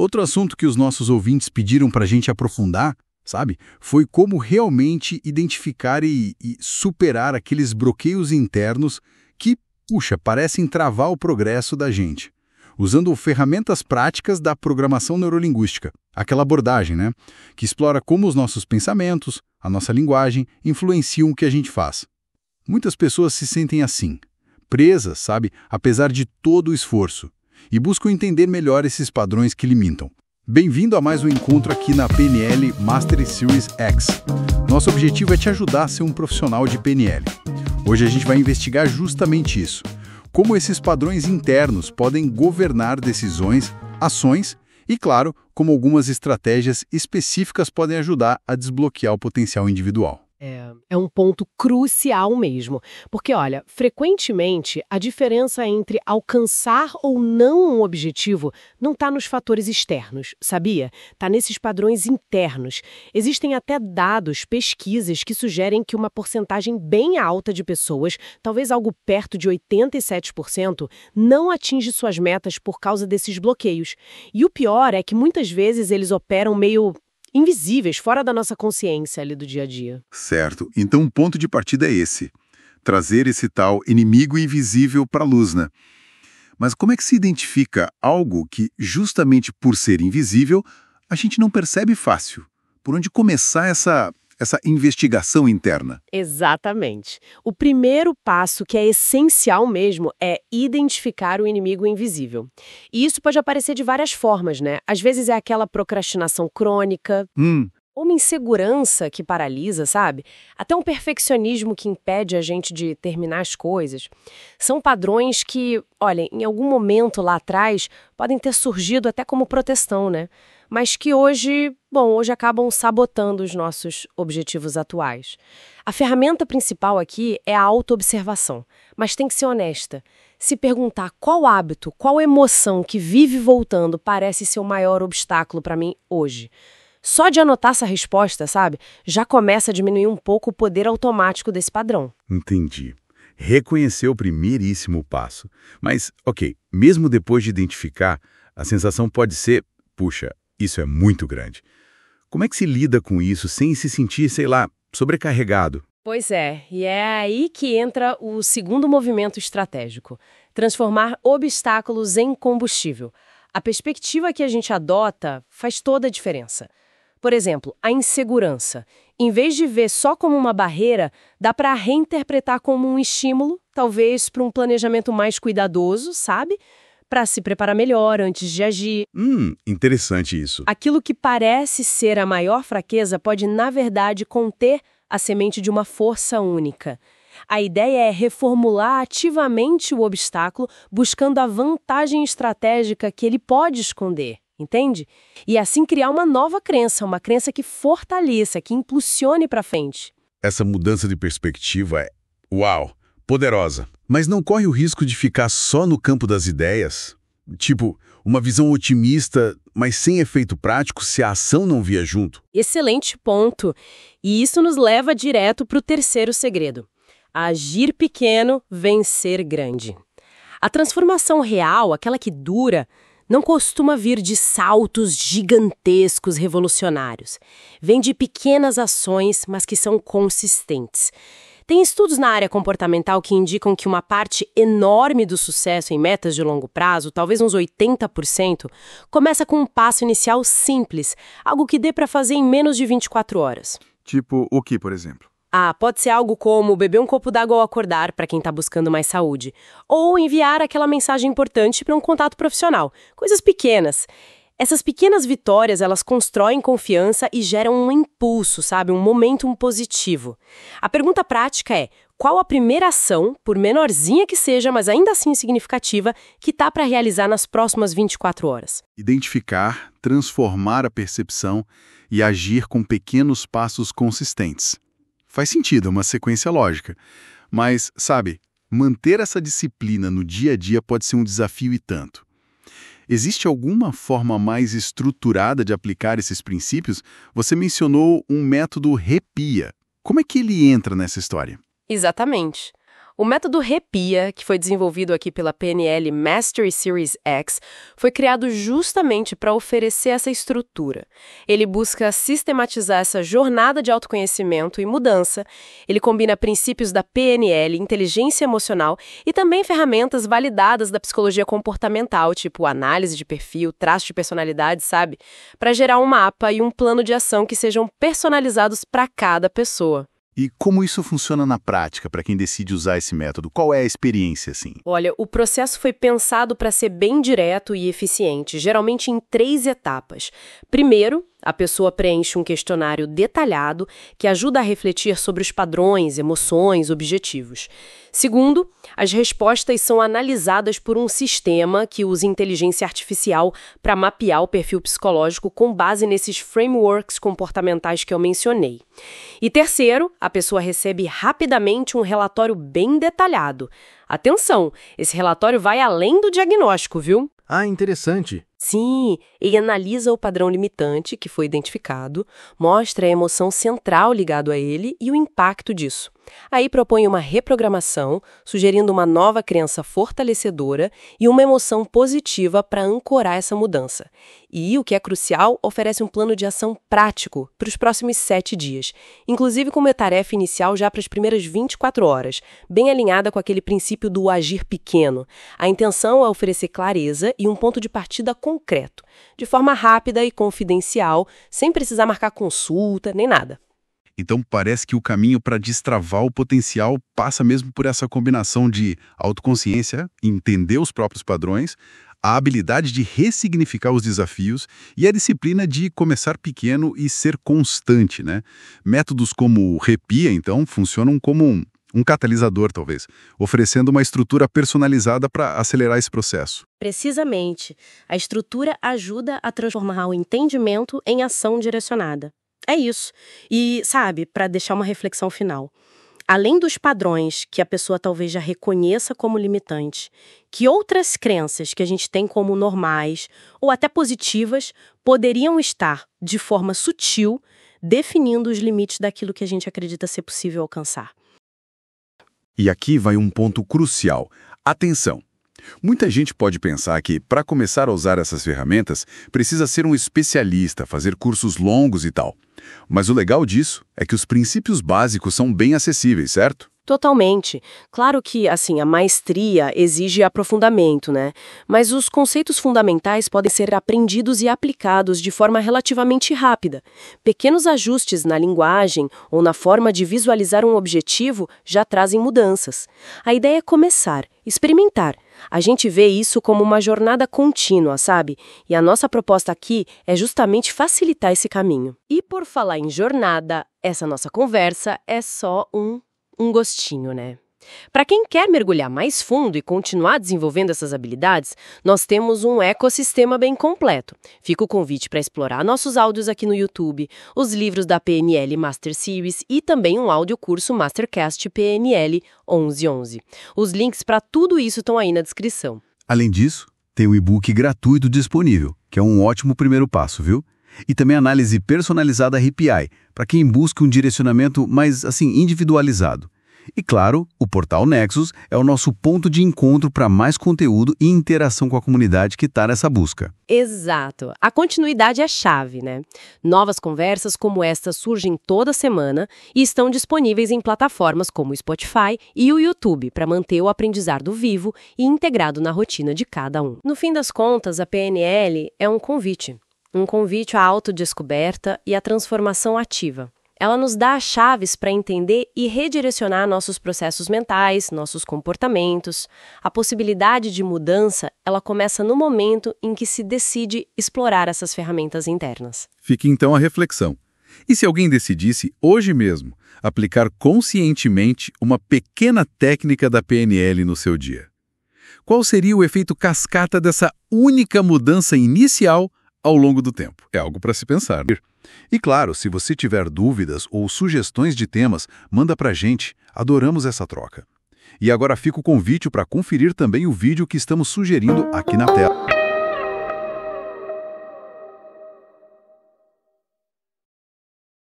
Outro assunto que os nossos ouvintes pediram para a gente aprofundar, sabe, foi como realmente identificar e superar aqueles bloqueios internos que, puxa, parecem travar o progresso da gente. Usando ferramentas práticas da programação neurolinguística, aquela abordagem, né, que explora como os nossos pensamentos, a nossa linguagem, influenciam o que a gente faz. Muitas pessoas se sentem assim, presas, sabe, apesar de todo o esforço, e buscam entender melhor esses padrões que limitam. Bem-vindo a mais um encontro aqui na PNL Mastery Series X. Nosso objetivo é te ajudar a ser um profissional de PNL. Hoje a gente vai investigar justamente isso. Como esses padrões internos podem governar decisões, ações e, claro, como algumas estratégias específicas podem ajudar a desbloquear o potencial individual. É um ponto crucial mesmo, porque, olha, frequentemente a diferença entre alcançar ou não um objetivo não está nos fatores externos, sabia? Está nesses padrões internos. Existem até dados, pesquisas que sugerem que uma porcentagem bem alta de pessoas, talvez algo perto de 87%, não atinge suas metas por causa desses bloqueios. E o pior é que muitas vezes eles operam meio invisíveis, fora da nossa consciência ali do dia a dia. Certo. Então, o ponto de partida é esse. Trazer esse tal inimigo invisível para a luz, né? Mas como é que se identifica algo que, justamente por ser invisível, a gente não percebe fácil? Por onde começar essa investigação interna? Exatamente. O primeiro passo, que é essencial mesmo, é identificar o inimigo invisível. E isso pode aparecer de várias formas, né? Às vezes é aquela procrastinação crônica, uma insegurança que paralisa, sabe? Até um perfeccionismo que impede a gente de terminar as coisas. São padrões que, olha, em algum momento lá atrás, podem ter surgido até como proteção, né? Mas que hoje acabam sabotando os nossos objetivos atuais. A ferramenta principal aqui é a autoobservação, mas tem que ser honesta. Se perguntar qual hábito, qual emoção que vive voltando parece ser o maior obstáculo para mim hoje. Só de anotar essa resposta, sabe, já começa a diminuir um pouco o poder automático desse padrão. Entendi. Reconhecer o primeiríssimo passo. Mas, ok, mesmo depois de identificar, a sensação pode ser, puxa, isso é muito grande. Como é que se lida com isso sem se sentir, sei lá, sobrecarregado? Pois é, e é aí que entra o segundo movimento estratégico: transformar obstáculos em combustível. A perspectiva que a gente adota faz toda a diferença. Por exemplo, a insegurança. Em vez de ver só como uma barreira, dá para reinterpretar como um estímulo, talvez para um planejamento mais cuidadoso, sabe? Para se preparar melhor antes de agir. Interessante isso. Aquilo que parece ser a maior fraqueza pode, na verdade, conter a semente de uma força única. A ideia é reformular ativamente o obstáculo, buscando a vantagem estratégica que ele pode esconder, entende? E assim criar uma nova crença, uma crença que fortaleça, que impulsione para frente. Essa mudança de perspectiva é, uau, poderosa. Mas não corre o risco de ficar só no campo das ideias? Tipo, uma visão otimista, mas sem efeito prático se a ação não vier junto? Excelente ponto. E isso nos leva direto para o terceiro segredo: agir pequeno, vencer grande. A transformação real, aquela que dura, não costuma vir de saltos gigantescos revolucionários. Vem de pequenas ações, mas que são consistentes. Tem estudos na área comportamental que indicam que uma parte enorme do sucesso em metas de longo prazo, talvez uns 80%, começa com um passo inicial simples, algo que dê para fazer em menos de 24 horas. Tipo o que, por exemplo? Pode ser algo como beber um copo d'água ao acordar, para quem está buscando mais saúde, ou enviar aquela mensagem importante para um contato profissional. Coisas pequenas. Essas pequenas vitórias, elas constroem confiança e geram um impulso, sabe? Um momentum positivo. A pergunta prática é: qual a primeira ação, por menorzinha que seja, mas ainda assim significativa, que tá para realizar nas próximas 24 horas? Identificar, transformar a percepção e agir com pequenos passos consistentes. Faz sentido, é uma sequência lógica. Mas, sabe, manter essa disciplina no dia a dia pode ser um desafio e tanto. Existe alguma forma mais estruturada de aplicar esses princípios? Você mencionou um método REPIA. Como é que ele entra nessa história? Exatamente. O método REPIA, que foi desenvolvido aqui pela PNL Mastery Series X, foi criado justamente para oferecer essa estrutura. Ele busca sistematizar essa jornada de autoconhecimento e mudança. Ele combina princípios da PNL, inteligência emocional e também ferramentas validadas da psicologia comportamental, tipo análise de perfil, traço de personalidade, sabe? Para gerar um mapa e um plano de ação que sejam personalizados para cada pessoa. E como isso funciona na prática para quem decide usar esse método? Qual é a experiência, assim? Olha, o processo foi pensado para ser bem direto e eficiente, geralmente em 3 etapas. Primeiro, a pessoa preenche um questionário detalhado que ajuda a refletir sobre os padrões, emoções, objetivos. Segundo, as respostas são analisadas por um sistema que usa inteligência artificial para mapear o perfil psicológico com base nesses frameworks comportamentais que eu mencionei. E terceiro, a pessoa recebe rapidamente um relatório bem detalhado. Atenção, esse relatório vai além do diagnóstico, viu? Ah, interessante. Sim, ele analisa o padrão limitante que foi identificado, mostra a emoção central ligada a ele e o impacto disso. Aí propõe uma reprogramação, sugerindo uma nova crença fortalecedora e uma emoção positiva para ancorar essa mudança. E, o que é crucial, oferece um plano de ação prático para os próximos 7 dias, inclusive com uma tarefa inicial já para as primeiras 24 horas, bem alinhada com aquele princípio do agir pequeno. A intenção é oferecer clareza e um ponto de partida concreto, de forma rápida e confidencial, sem precisar marcar consulta nem nada. Então parece que o caminho para destravar o potencial passa mesmo por essa combinação de autoconsciência, entender os próprios padrões, a habilidade de ressignificar os desafios e a disciplina de começar pequeno e ser constante, né? Métodos como o REPIA, então, funcionam como um catalisador, talvez, oferecendo uma estrutura personalizada para acelerar esse processo. Precisamente. A estrutura ajuda a transformar o entendimento em ação direcionada. É isso. E, sabe, para deixar uma reflexão final. Além dos padrões que a pessoa talvez já reconheça como limitantes, que outras crenças que a gente tem como normais ou até positivas poderiam estar, de forma sutil, definindo os limites daquilo que a gente acredita ser possível alcançar. E aqui vai um ponto crucial. Atenção! Muita gente pode pensar que, para começar a usar essas ferramentas, precisa ser um especialista, fazer cursos longos e tal. Mas o legal disso é que os princípios básicos são bem acessíveis, certo? Totalmente. Claro que, assim, a maestria exige aprofundamento, né? Mas os conceitos fundamentais podem ser aprendidos e aplicados de forma relativamente rápida. Pequenos ajustes na linguagem ou na forma de visualizar um objetivo já trazem mudanças. A ideia é começar, experimentar. A gente vê isso como uma jornada contínua, sabe? E a nossa proposta aqui é justamente facilitar esse caminho. E por falar em jornada, essa nossa conversa é só um gostinho, né? Para quem quer mergulhar mais fundo e continuar desenvolvendo essas habilidades, nós temos um ecossistema bem completo. Fica o convite para explorar nossos áudios aqui no YouTube, os livros da PNL Master Series e também um audiocurso Mastercast PNL 1111. Os links para tudo isso estão aí na descrição. Além disso, tem o e-book gratuito disponível, que é um ótimo primeiro passo, viu? E também análise personalizada RPI, para quem busca um direcionamento mais, individualizado. E claro, o Portal Nexus é o nosso ponto de encontro para mais conteúdo e interação com a comunidade que está nessa busca. Exato. A continuidade é chave, né? Novas conversas como esta surgem toda semana e estão disponíveis em plataformas como o Spotify e o YouTube para manter o aprendizado vivo e integrado na rotina de cada um. No fim das contas, a PNL é um convite à autodescoberta e à transformação ativa. Ela nos dá as chaves para entender e redirecionar nossos processos mentais, nossos comportamentos. A possibilidade de mudança, ela começa no momento em que se decide explorar essas ferramentas internas. Fica então a reflexão. E se alguém decidisse, hoje mesmo, aplicar conscientemente uma pequena técnica da PNL no seu dia? Qual seria o efeito cascata dessa única mudança inicial ao longo do tempo? É algo para se pensar. E claro, se você tiver dúvidas ou sugestões de temas, manda pra gente. Adoramos essa troca. E agora fica o convite para conferir também o vídeo que estamos sugerindo aqui na tela.